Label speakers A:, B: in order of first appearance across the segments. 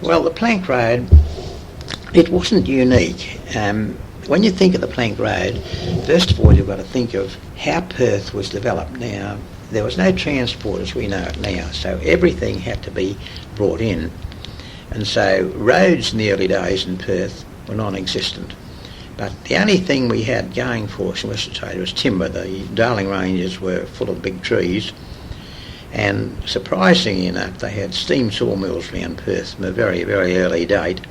A: Well, the plank road, it wasn't unique. When you think of the plank road, first of all you've got to think of how Perth was developed. Now, there was no transport as we know it now, so everything had to be brought in. And so roads in the early days in Perth were non-existent. But the only thing we had going for us in Western Australia was timber. The Darling Ranges were full of big trees, and surprisingly enough they had steam sawmills around Perth from a very, very early date,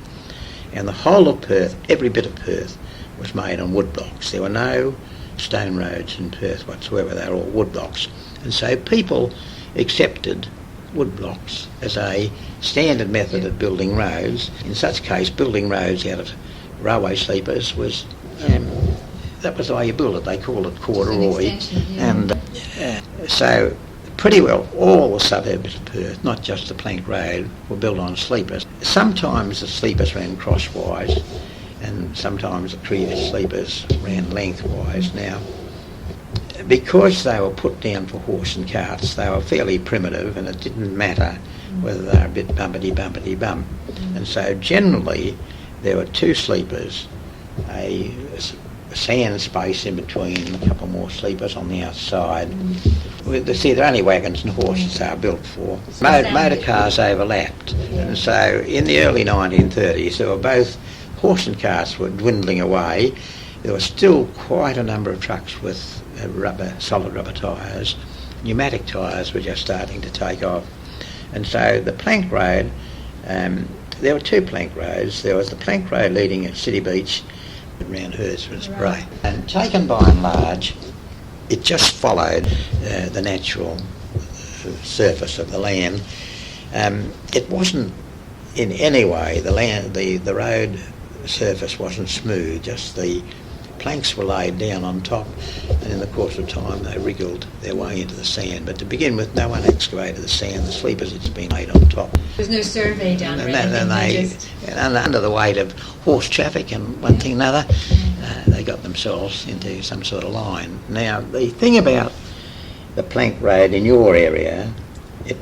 A: and the whole of Perth, every bit of Perth, was made on wood blocks. There were no stone roads in Perth whatsoever, they were all wood blocks. And so people accepted wood blocks as a standard method of building roads. In such case, building roads out of railway sleepers was, that was the way you built it. They called it corduroy. And so pretty well all the suburbs of Perth, not just the Plank Road, were built on sleepers. Sometimes the sleepers ran crosswise, and sometimes the sleepers ran lengthwise. Now, because they were put down for horse and carts, they were fairly primitive, and it didn't matter whether they were a bit bumpity-bump. And so generally there were two sleepers, a sand space in between, a couple more sleepers on the outside. See, they're only wagons and horses they were built for. Motor cars overlapped, and so in the early 1930s there were both horse and carts were dwindling away. There was still quite a number of trucks with solid rubber tyres. Pneumatic tyres were just starting to take off. And so the plank road, there were two plank roads. There was the plank road leading at City Beach around Hurstman's Brae. And taken by and large, it just followed the natural surface of the land. It wasn't in any way, the road surface wasn't smooth, just the planks were laid down on top, and in the course of time they wriggled their way into the sand. But to begin with, no one excavated the sand. The sleepers had been laid on top.
B: There's no survey done.
A: And under the weight of horse traffic and one thing and another, they got themselves into some sort of line. Now, the thing about the plank road in your area, it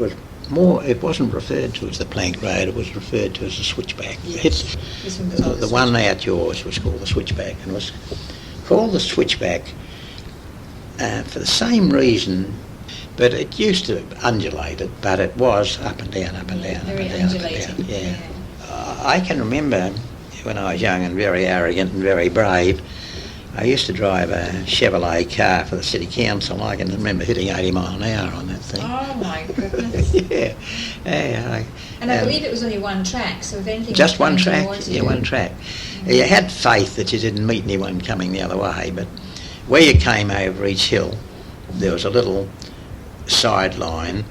A: wasn't referred to as the plank road, it was referred to as the switchback.
B: Yes.
A: The one out yours was called the switchback, and was called the switchback for the same reason, but it used to undulate it, but it was up and down, up and down,
B: very
A: up and down,
B: undulating.
A: up and down. Yeah. I can remember when I was young and very arrogant and very brave, I used to drive a Chevrolet car for the City Council. I can remember hitting 80 mile an hour on that thing.
B: Oh my goodness.
A: Yeah.
B: And I believe it was only one track, so if anything...
A: Just one track?
B: Yeah,
A: one track. You had faith that you didn't meet anyone coming the other way, but where you came over each hill, there was a little sideline.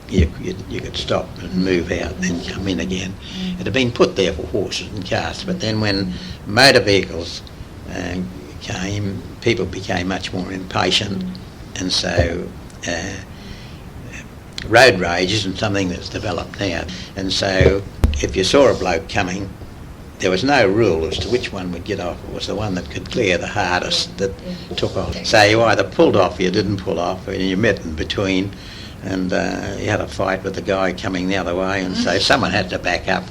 A: You could stop and move out and then come in again. It had been put there for horses and carts, but then when motor vehicles came, people became much more impatient, and so road rage isn't something that's developed now. And so if you saw a bloke coming, there was no rule as to which one would get off. It was the one that could clear the hardest that took off. So you either pulled off or you didn't pull off, and you met in between, and you had a fight with the guy coming the other way, and so someone had to back up.